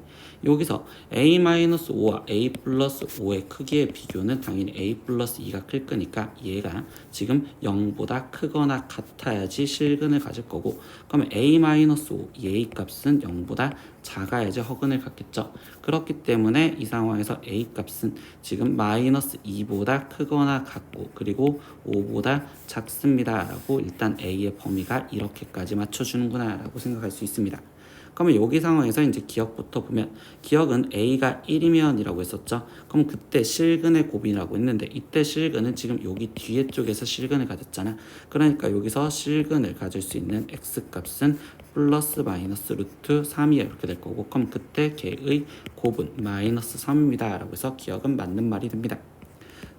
여기서 a-5와 a 플러스 5의 크기의 비교는 당연히 a 플러스 2가 클 거니까 얘가 지금 0보다 크거나 같아야지 실근을 가질 거고 그러면 a-5, 이 a 값은 0보다 작아야지 허근을 갖겠죠. 그렇기 때문에 이 상황에서 a 값은 지금 마이너스 2보다 크거나 같고 그리고 5보다 작습니다 라고 일단 a의 범위가 이렇게까지 맞춰주는구나 라고 생각할 수 있습니다. 그러면 여기 상황에서 이제 기억부터 보면 기억은 a가 1이면 이라고 했었죠. 그럼 그때 실근의 곱이라고 했는데 이때 실근은 지금 여기 뒤에 쪽에서 실근을 가졌잖아. 그러니까 여기서 실근을 가질 수 있는 x 값은 플러스 마이너스 루트 3이야 이렇게 될 거고 그럼 그때 걔의 곱은 마이너스 3입니다 라고 해서 기억은 맞는 말이 됩니다.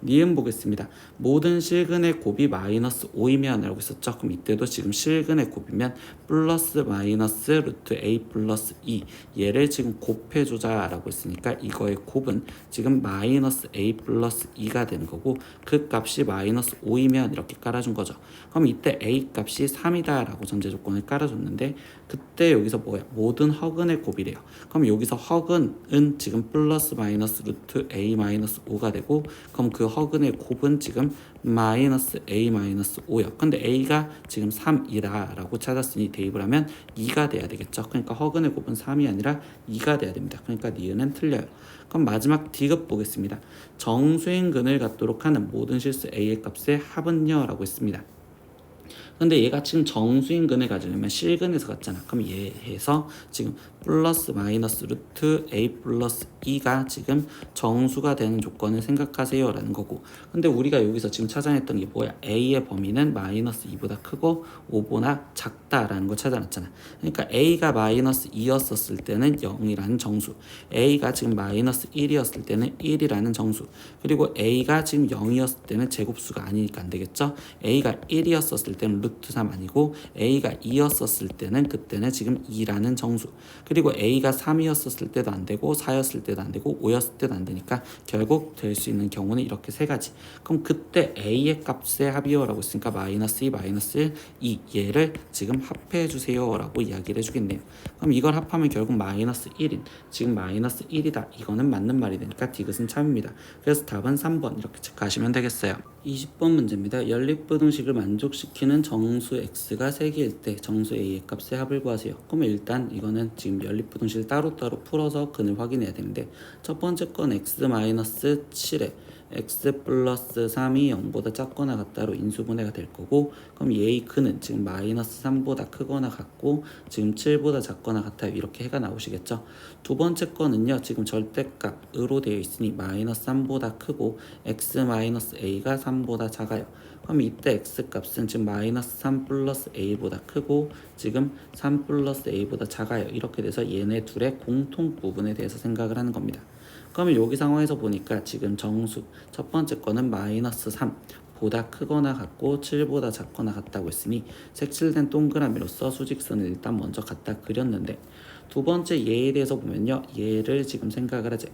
니은 보겠습니다. 모든 실근의 곱이 마이너스 5이면 라고 했었죠. 그럼 이때도 지금 실근의 곱이면 플러스 마이너스 루트 a 플러스 2 얘를 지금 곱해주자 라고 했으니까 이거의 곱은 지금 마이너스 a 플러스 2가 되는 거고 그 값이 마이너스 5이면 이렇게 깔아준 거죠. 그럼 이때 a 값이 3이다 라고 전제 조건을 깔아줬는데 그때 여기서 뭐야? 모든 허근의 곱이래요. 그럼 여기서 허근은 지금 플러스 마이너스 루트 a 마이너스 5가 되고 그럼 그 허근의 곱은 지금 마이너스 a 마이너스 5요. 근데 a가 지금 3이다 라고 찾았으니 대입을 하면 2가 돼야 되겠죠. 그러니까 허근의 곱은 3이 아니라 2가 돼야 됩니다. 그러니까 니은은 틀려요. 그럼 마지막 D급 보겠습니다. 정수인근을 갖도록 하는 모든 실수 a의 값의 합은요 라고 했습니다. 근데 얘가 지금 정수인근을 가지려면 실근에서 갔잖아. 그럼 얘에서 지금 플러스 마이너스 루트 a 플러스 2가 지금 정수가 되는 조건을 생각하세요 라는 거고 근데 우리가 여기서 지금 찾아냈던 게 뭐야? a의 범위는 마이너스 2보다 크고 5보다 작다라는 걸 찾아놨잖아. 그러니까 a가 마이너스 2였었을 때는 0이라는 정수, a가 지금 마이너스 1이었을 때는 1이라는 정수, 그리고 a가 지금 0이었을 때는 제곱수가 아니니까 안 되겠죠. a가 1이었을 때는 루트 3 아니고 a가 2였었을 때는 그때는 지금 2라는 정수, 그리고 a가 3이었을 때도 안 되고 4였을 때도 안 되고 5였을 때도 안 되니까 결국 될 수 있는 경우는 이렇게 세 가지. 그럼 그때 a의 값의 합이요라고 했으니까 마이너스 2 마이너스 1 2 얘를 지금 합해 주세요 라고 이야기를 해주겠네요. 그럼 이걸 합하면 결국 마이너스 1인 지금 마이너스 1이다 이거는 맞는 말이 되니까 디귿은 참입니다. 그래서 답은 3번 이렇게 체크하시면 되겠어요. 20번 문제입니다. 연립부등식을 만족시키는 정수 x가 3개일 때 정수 a의 값의 합을 구하세요. 그러면 일단 이거는 지금 연립부등식을 따로따로 풀어서 근을 확인해야 되는데 첫 번째 건 x-7에 x 플러스 3이 0보다 작거나 같다로 인수분해가 될 거고 그럼 얘의 근은 지금 마이너스 3보다 크거나 같고 지금 7보다 작거나 같아요. 이렇게 해가 나오시겠죠. 두 번째 거는요. 지금 절대값으로 되어 있으니 마이너스 3보다 크고 x 마이너스 a가 3보다 작아요. 그럼 이때 x 값은 지금 마이너스 3 플러스 a보다 크고 지금 3 플러스 a보다 작아요. 이렇게 돼서 얘네 둘의 공통 부분에 대해서 생각을 하는 겁니다. 그러면 여기 상황에서 보니까 지금 정수 첫 번째 거는 마이너스 3 보다 크거나 같고 7보다 작거나 같다고 했으니 색칠된 동그라미로서 수직선을 일단 먼저 갖다 그렸는데 두 번째 얘에 대해서 보면요. 얘를 지금 생각을 하지.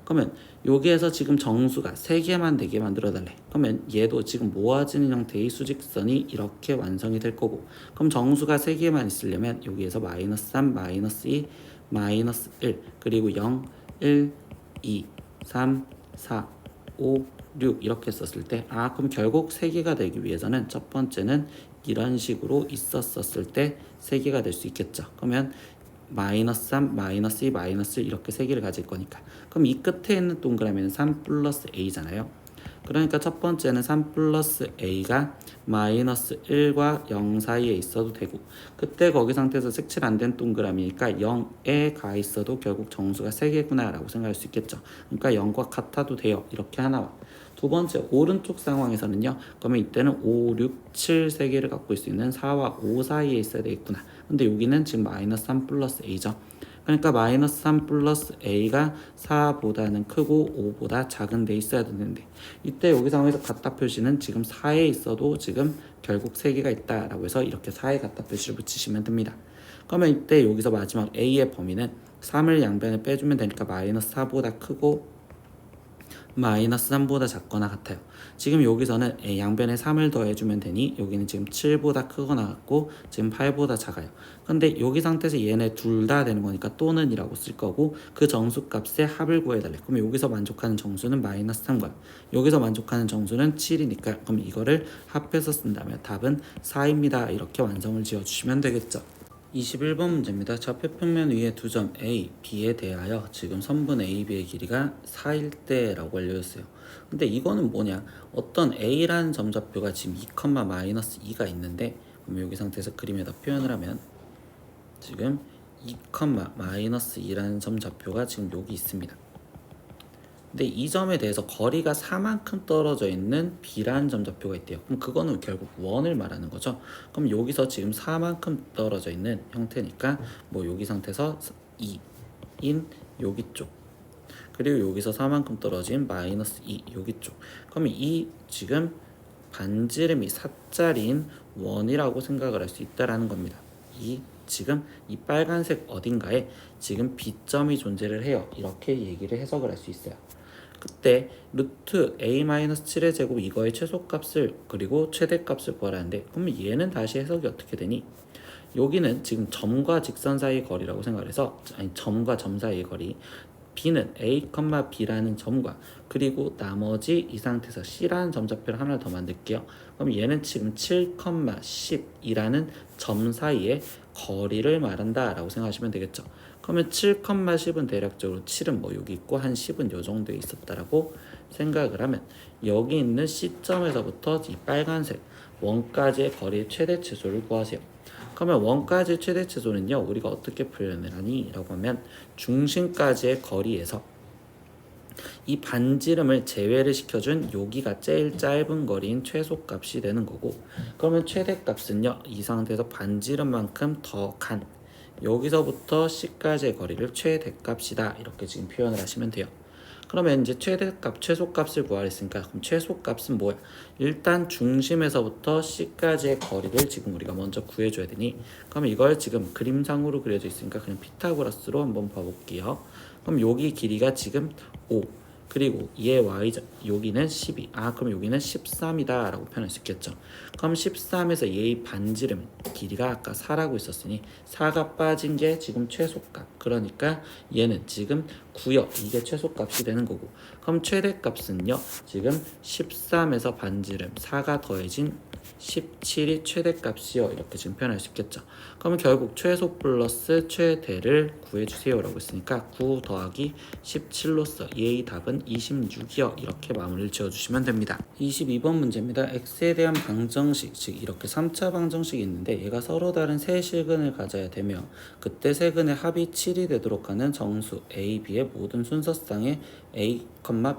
그러면 여기에서 지금 정수가 3개만 되게 만들어 달래. 그러면 얘도 지금 모아지는 형태의 수직선이 이렇게 완성이 될 거고 그럼 정수가 3개만 있으려면 여기에서 마이너스 3, 마이너스 2, 마이너스 1 그리고 0, 1, 2, 3, 4, 5, 6 이렇게 썼을 때 그럼 결국 3개가 되기 위해서는 첫 번째는 이런 식으로 있었을 때 3개가 될 수 있겠죠. 그러면 마이너스 3, 마이너스 2, 마이너스 1 이렇게 3개를 가질 거니까 그럼 이 끝에 있는 동그라미는 3 플러스 a잖아요. 그러니까 첫 번째는 3 플러스 a가 마이너스 1과 0 사이에 있어도 되고, 그때 거기 상태에서 색칠 안 된 동그라미니까 0에 가 있어도 결국 정수가 3개구나 라고 생각할 수 있겠죠. 그러니까 0과 같아도 돼요. 이렇게 하나와, 두 번째 오른쪽 상황에서는요, 그러면 이때는 5, 6, 7 3개를 갖고 있을 수 있는 4와 5 사이에 있어야 되겠구나. 근데 여기는 지금 마이너스 3 플러스 a죠. 그러니까 마이너스 3 플러스 a가 4보다는 크고 5보다 작은 데 있어야 되는데, 이때 여기 상황에서 같다 표시는 지금 4에 있어도 지금 결국 3개가 있다라고 해서 이렇게 4에 같다 표시를 붙이시면 됩니다. 그러면 이때 여기서 마지막 a의 범위는 3을 양변에 빼주면 되니까 마이너스 4보다 크고 마이너스 3보다 작거나 같아요. 지금 여기서는 양변에 3을 더해주면 되니 여기는 지금 7보다 크거나 같고 지금 8보다 작아요. 근데 여기 상태에서 얘네 둘 다 되는 거니까 또는 이라고 쓸 거고, 그 정수값의 합을 구해달래. 그럼 여기서 만족하는 정수는 마이너스 3과 여기서 만족하는 정수는 7이니까 그럼 이거를 합해서 쓴다면 답은 4입니다. 이렇게 완성을 지어주시면 되겠죠. 21번 문제입니다. 좌표평면 위에 두 점 A, B에 대하여 지금 선분 A, B의 길이가 4일 때라고 알려졌어요. 근데 이거는 뭐냐? 어떤 A라는 점좌표가 지금 2, 마이너스 2가 있는데, 그럼 여기 상태에서 그림에다 표현을 하면 지금 2, 마이너스 2라는 점좌표가 지금 여기 있습니다. 근데 이 점에 대해서 거리가 4만큼 떨어져 있는 B라는 점좌표가 있대요. 그럼 그거는 결국 원을 말하는 거죠. 그럼 여기서 지금 4만큼 떨어져 있는 형태니까 뭐 여기 상태에서 2인 여기 쪽, 그리고 여기서 4만큼 떨어진 마이너스 2 여기 쪽. 그러면 이 지금 반지름이 4짜리인 원이라고 생각을 할 수 있다라는 겁니다. 지금 이 빨간색 어딘가에 지금 B점이 존재를 해요. 이렇게 얘기를 해석을 할 수 있어요. 그때 루트 a-7의 제곱 이거의 최소값을 그리고 최대값을 구하라는데, 그러면 얘는 다시 해석이 어떻게 되니? 여기는 지금 점과 직선 사이의 거리라고 생각해서, 아니 점과 점 사이의 거리, b는 a, b라는 점과 그리고 나머지 이 상태에서 c라는 점좌표를 하나 더 만들게요. 그럼 얘는 지금 7, 10이라는 점 사이의 거리를 말한다 라고 생각하시면 되겠죠. 그러면 7, 10은 대략적으로 7은 뭐 여기 있고 한 10은 요 정도에 있었다라고 생각을 하면, 여기 있는 C점에서부터 이 빨간색 원까지의 거리의 최대 최소를 구하세요. 그러면 원까지의 최대 최소는요, 우리가 어떻게 표현을 하니? 라고 하면 중심까지의 거리에서 이 반지름을 제외를 시켜준 여기가 제일 짧은 거리인 최소값이 되는 거고, 그러면 최대값은요, 이 상태에서 반지름만큼 더 간 여기서부터 C까지의 거리를 최대값이다 이렇게 지금 표현을 하시면 돼요. 그러면 이제 최대값, 최소값을 구하랬으니까 그럼 최소값은 뭐야? 일단 중심에서부터 C까지의 거리를 지금 우리가 먼저 구해줘야 되니, 그러면 이걸 지금 그림상으로 그려져 있으니까 그냥 피타고라스로 한번 봐볼게요. 그럼 여기 길이가 지금 5, 그리고 얘 y좌 여기는 12, 그럼 여기는 13이다 라고 표현할 수 있겠죠. 그럼 13에서 얘의 반지름 길이가 아까 4라고 있었으니 4가 빠진 게 지금 최소값, 그러니까 얘는 지금 9요, 이게 최소값이 되는 거고, 그럼 최대값은요 지금 13에서 반지름 4가 더해진 17이 최대값이요, 이렇게 지금 표현할 수 있겠죠. 그러면 결국 최소 플러스 최대를 구해주세요 라고 했으니까 9 더하기 17로서 얘의 답은 26이요, 이렇게 마무리를 지어주시면 됩니다. 22번 문제입니다. x에 대한 방정식, 즉 이렇게 3차 방정식이 있는데 얘가 서로 다른 세 실근을 가져야 되며, 그때 세근의 합이 7이 되도록 하는 정수 a, b의 모든 순서쌍의 a,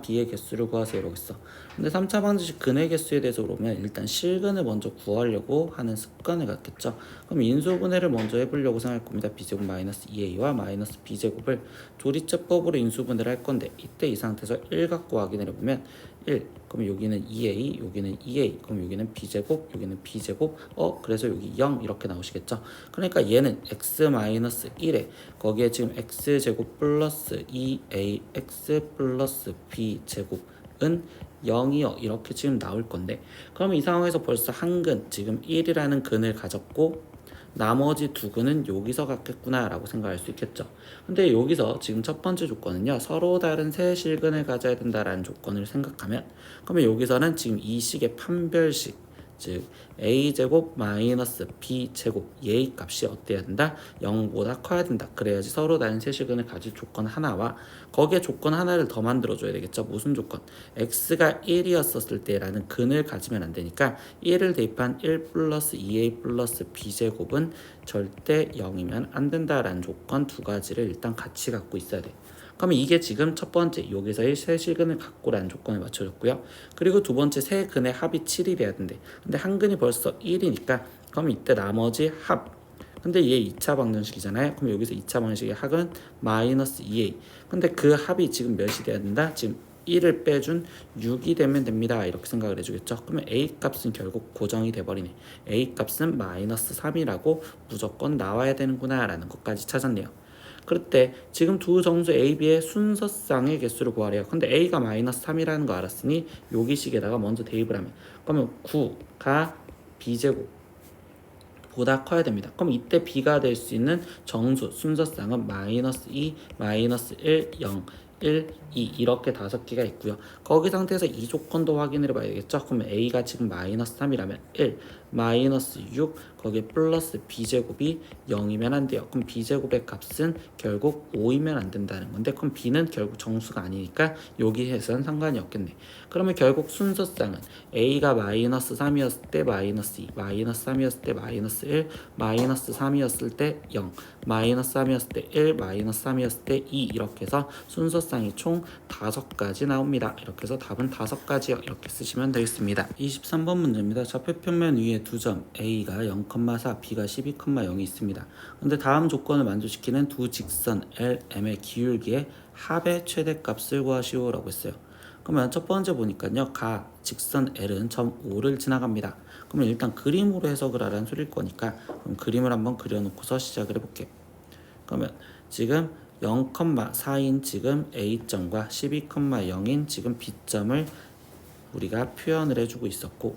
b의 개수를 구하세요 라고 했어. 근데 3차 방정식 근의 개수에 대해서 그러면 일단 실근을 먼저 구하려고 하는 습관을 갖겠죠. 그럼 인수분해를 먼저 해보려고 생각할 겁니다. b제곱 마이너스 2a와 마이너스 b제곱을 조리제법으로 인수분해를 할 건데, 이때 이 상태에서 1 갖고 확인을 해보면 1, 그럼 여기는 2a, 여기는 2a, 그럼 여기는 b제곱, 여기는 b제곱, 그래서 여기 0 이렇게 나오시겠죠. 그러니까 얘는 x-1에 거기에 지금 x제곱 플러스 2ax 플러스 b제곱은 0이요, 이렇게 지금 나올 건데, 그럼 이 상황에서 벌써 한 근, 지금 1이라는 근을 가졌고 나머지 두 근은 여기서 갖겠구나 라고 생각할 수 있겠죠. 근데 여기서 지금 첫 번째 조건은요, 서로 다른 세 실근을 가져야 된다라는 조건을 생각하면, 그러면 여기서는 지금 이 식의 판별식, 즉 a제곱 마이너스 b제곱 얘의 값이 어때야 된다? 0보다 커야 된다. 그래야지 서로 다른 세실근을 가질 조건 하나와 거기에 조건 하나를 더 만들어줘야 되겠죠. 무슨 조건? x가 1이었을 때라는 근을 가지면 안 되니까 1을 대입한 1 플러스 2a 플러스 b제곱은 절대 0이면 안 된다라는 조건 두 가지를 일단 같이 갖고 있어야 돼. 그러면 이게 지금 첫 번째 여기서의 세실근을 갖고라는 조건을 맞춰줬고요. 그리고 두 번째 세 근의 합이 7이 돼야 된대. 근데 한 근이 벌써 1이니까 그럼 이때 나머지 합. 근데 얘 2차 방정식이잖아요. 그럼 여기서 2차 방정식의 합은 마이너스 2a. 근데 그 합이 지금 몇이 돼야 된다? 지금 1을 빼준 6이 되면 됩니다. 이렇게 생각을 해주겠죠. 그러면 a 값은 결국 고정이 돼버리네. a 값은 마이너스 3이라고 무조건 나와야 되는구나 라는 것까지 찾았네요. 그럴 때 지금 두 정수 A, B의 순서쌍의 개수를 구하래요. 근데 A가 마이너스 3이라는 거 알았으니 여기식에다가 먼저 대입을 하면 그러면 9가 B제곱 보다 커야 됩니다. 그럼 이때 B가 될 수 있는 정수 순서쌍은 마이너스 2, 마이너스 1, 0, 1, 2 이렇게 5개가 있고요. 거기 상태에서 이 조건도 확인을 해봐야 되겠죠. 그러면 A가 지금 마이너스 3이라면 1, 마이너스 6, 거기에 플러스 B제곱이 0이면 안 돼요. 그럼 B제곱의 값은 결국 5이면 안 된다는 건데 그럼 B는 결국 정수가 아니니까 여기에서는 상관이 없겠네. 그러면 결국 순서쌍은 A가 마이너스 3이었을 때 마이너스 2, 마이너스 3이었을 때 마이너스 1, 마이너스 3이었을 때 0, 마이너스 3이었을 때 1, 마이너스 3이었을 때 2 이렇게 해서 순서쌍이 총 5가지 나옵니다. 이렇게 해서 답은 5가지요. 이렇게 쓰시면 되겠습니다. 23번 문제입니다. 좌표평면 위에 두 점 A가 0,4, B가 12,0이 있습니다. 근데 다음 조건을 만족시키는 두 직선 LM의 기울기의 합의 최대값을 구하시오 라고 했어요. 그러면 첫 번째 보니까요. 가 직선 L은 점 O를 지나갑니다. 그러면 일단 그림으로 해석을 하라는 소리일 거니까 그럼 그림을 한번 그려놓고서 시작을 해볼게요. 그러면 지금 0,4인 지금 A점과 12,0인 지금 B점을 우리가 표현을 해주고 있었고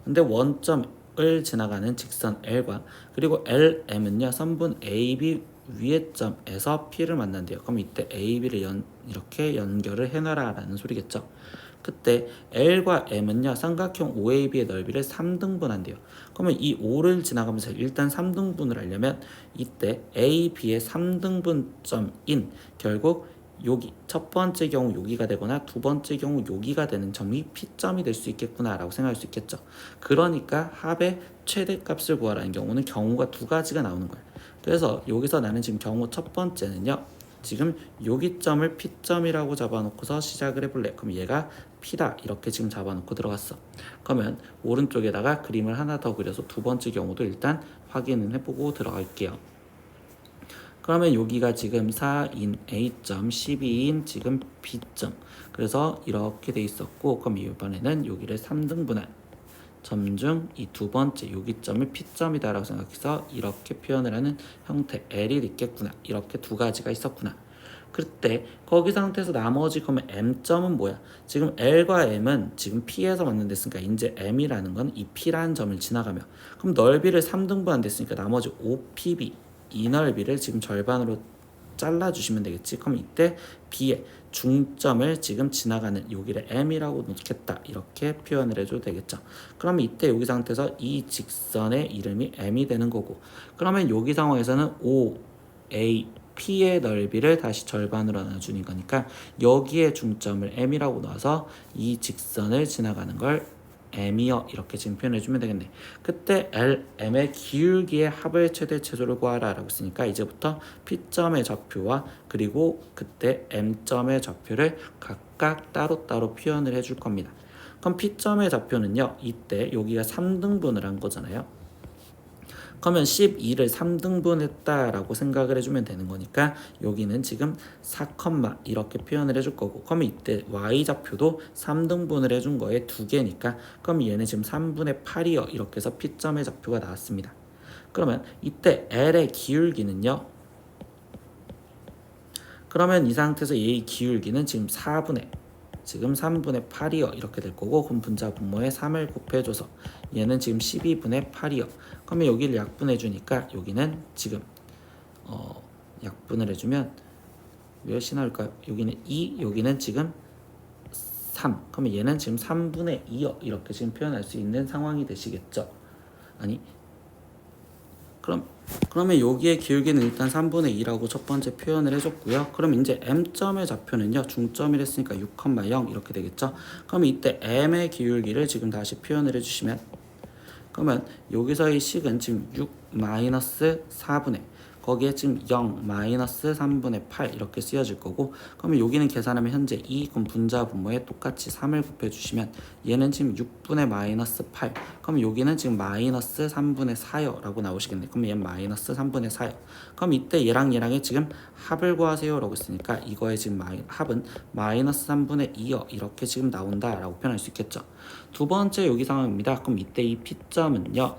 근데 원점을 지나가는 직선 L과 그리고 LM은요 선분 AB 위의 점에서 P를 만난대요. 그럼 이때 AB를 이렇게 연결을 해놔라 라는 소리겠죠. 그때 L과 M은요 삼각형 OAB의 넓이를 3등분한대요. 그러면 이 O를 지나가면서 일단 3등분을 하려면 이때 AB의 3등분점인 결국 여기 첫 번째 경우 여기가 되거나 두 번째 경우 여기가 되는 점이 P점이 될 수 있겠구나 라고 생각할 수 있겠죠. 그러니까 합의 최대값을 구하라는 경우는 경우가 두 가지가 나오는 거예요. 그래서 여기서 나는 지금 경우 첫 번째는요. 지금 여기 점을 P점이라고 잡아놓고서 시작을 해볼래. 그럼 얘가 P다 이렇게 지금 잡아놓고 들어갔어. 그러면 오른쪽에다가 그림을 하나 더 그려서 두 번째 경우도 일단 확인을 해보고 들어갈게요. 그러면 여기가 지금 4인 A점, 12인 지금 B점. 그래서 이렇게 돼 있었고 그럼 이번에는 여기를 3등분한 점 중 이 두 번째 여기 점을 P점이다 라고 생각해서 이렇게 표현을 하는 형태 L이 있겠구나. 이렇게 두 가지가 있었구나. 그때 거기 상태에서 나머지 그러면 M점은 뭐야? 지금 L과 M은 지금 P에서 만든댔으니까 이제 M이라는 건 이 P라는 점을 지나가며 그럼 넓이를 3등분한 됐으니까 나머지 5PB 이 넓이를 지금 절반으로 잘라주시면 되겠지. 그럼 이때 B의 중점을 지금 지나가는 여기를 M이라고 놓겠다. 이렇게 표현을 해줘도 되겠죠. 그러면 이때 여기 상태에서 이 직선의 이름이 M이 되는 거고 그러면 여기 상황에서는 O, A, P의 넓이를 다시 절반으로 나눠주는 거니까 여기에 중점을 M이라고 놔서 이 직선을 지나가는 걸 M이요 이렇게 지금 표현해주면 되겠네. 그때 LM의 기울기의 합을 최대 최소를 구하라 라고 했으니까 이제부터 P점의 좌표와 그리고 그때 M점의 좌표를 각각 따로따로 표현을 해줄 겁니다. 그럼 P점의 좌표는요 이때 여기가 3등분을 한 거잖아요. 그러면 12를 3등분 했다라고 생각을 해주면 되는 거니까 여기는 지금 4, 이렇게 표현을 해줄 거고 그러면 이때 Y좌표도 3등분을 해준 거에 2개니까 그럼 얘는 지금 3분의 8이요 이렇게 해서 P점의 좌표가 나왔습니다. 그러면 이때 L의 기울기는요 그러면 이 상태에서 얘의 기울기는 지금 3분의 8이요 이렇게 될 거고 그럼 분자 분모에 3을 곱해줘서 얘는 지금 12분의 8이요. 그러면 여기를 약분해 주니까 여기는 지금 약분을 해주면 몇이 나올까요? 여기는 2, 여기는 지금 3. 그러면 얘는 지금 3분의 2요. 이렇게 지금 표현할 수 있는 상황이 되시겠죠. 아니 그러면 여기에 기울기는 일단 3분의 2라고 첫 번째 표현을 해줬고요. 그럼 이제 m점의 좌표는요. 중점이랬으니까 6,0 이렇게 되겠죠. 그럼 이때 m의 기울기를 지금 다시 표현을 해주시면 그러면 여기서의 식은 지금 6 마이너스 4분의 거기에 지금 0 마이너스 3분의 8 이렇게 쓰여질 거고 그러면 여기는 계산하면 현재 2 그럼 분자 분모에 똑같이 3을 곱해주시면 얘는 지금 6분의 마이너스 8 그럼 여기는 지금 마이너스 3분의 4요 라고 나오시겠네. 그럼 얘는 마이너스 3분의 4요. 그럼 이때 얘랑의 지금 합을 구하세요 라고 했으니까 이거의 지금 합은 마이너스 3분의 2요 이렇게 지금 나온다 라고 표현할 수 있겠죠. 두 번째 여기 상황입니다. 그럼 이때 이 P점은요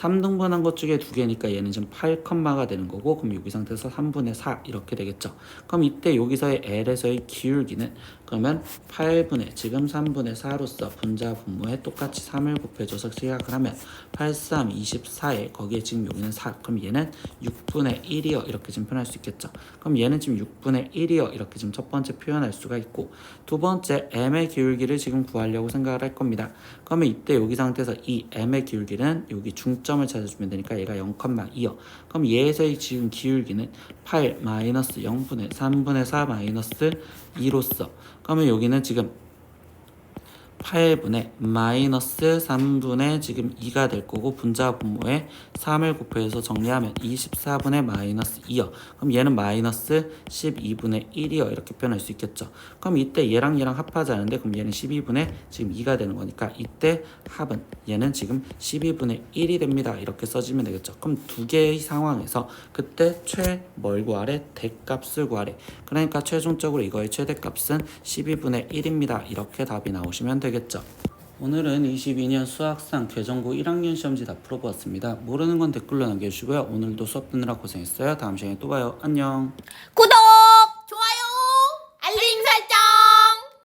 3등분한 것 중에 두 개니까 얘는 지금 8컴마가 되는 거고 그럼 여기 상태에서 3분의 4 이렇게 되겠죠. 그럼 이때 여기서의 L에서의 기울기는 그러면 8분의 지금 3분의 4로서 분자 분모에 똑같이 3을 곱해줘서 시각을 하면 8, 3, 24에 거기에 지금 여기는 4 그럼 얘는 6분의 1이요 이렇게 지금 표현할 수 있겠죠. 그럼 얘는 지금 6분의 1이요 이렇게 지금 첫 번째 표현할 수가 있고 두 번째 m의 기울기를 지금 구하려고 생각을 할 겁니다. 그러면 이때 여기 상태에서 이 m의 기울기는 여기 중점을 찾아주면 되니까 얘가 0,2요. 그럼 얘에서의 지금 기울기는 8 마이너스 0분의 3분의 4 마이너스 2로서 그러면 여기는 지금 8분의 마이너스 3분의 지금 2가 될 거고 분자 분모에 3을 곱해서 정리하면 24분의 마이너스 2요. 그럼 얘는 마이너스 12분의 1이요. 이렇게 표현할 수 있겠죠. 그럼 이때 얘랑 합하자는데 그럼 얘는 12분의 지금 2가 되는 거니까 이때 합은 얘는 지금 12분의 1이 됩니다. 이렇게 써주면 되겠죠. 그럼 두 개의 상황에서 그때 뭘 구하래? 대값을 구하래. 그러니까 최종적으로 이거의 최대값은 12분의 1입니다. 이렇게 답이 나오시면 되겠죠. 오늘은 22년 수학상 교정고 1학년 시험지 다 풀어보았습니다. 모르는 건 댓글로 남겨주시고요. 오늘도 수업 듣느라 고생했어요. 다음 시간에 또 봐요. 안녕. 구독!